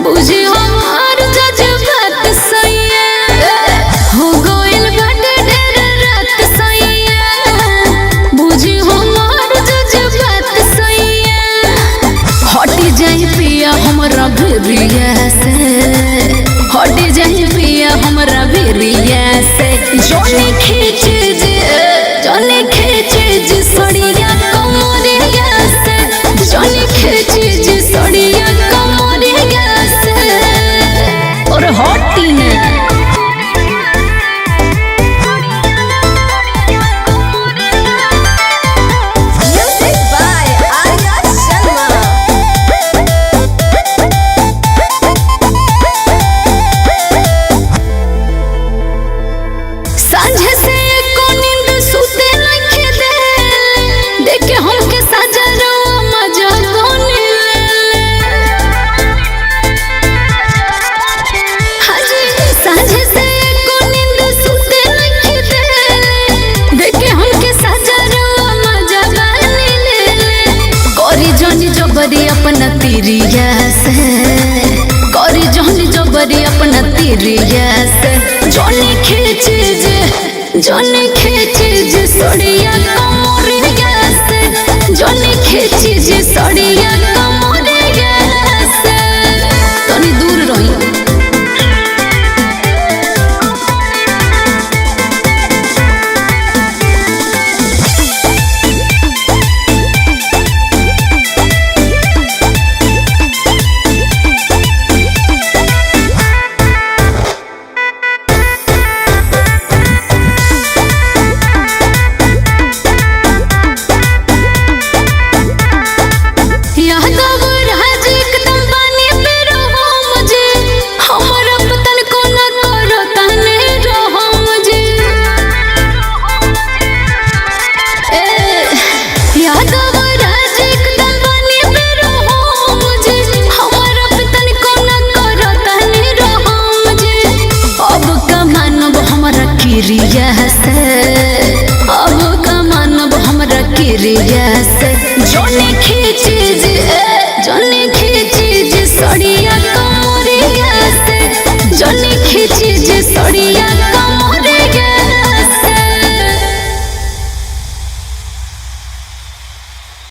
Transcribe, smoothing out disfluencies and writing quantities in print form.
बुझी हमार जज्बात सैया हो गइल बाटे ढेर रात सैया बुझी हमार जज्बात सैया हटी जाई पिया हमरा भिरिया से हटी जाई पिया हमरा भिरिया से जोनी खींचे जे सड़िया कमरिया से जोनी खींचे जे सड़िया कमरिया से और हटी ने Music by Arya Sharma. सांझे से एको नींद सुते नखे दे देखे हमके सजरवा मजा कोनी ले हाजी सांझे से एको नींद सुते नखे दे देखे हमके सजरवा मजा कोनी ले करी जनी जबरी अपना तिरिया से करी जनी जबरी अपना तिरिया से जोनी खींचे जे सड़िया कमरिया से जोनी खींचे जे सड़िया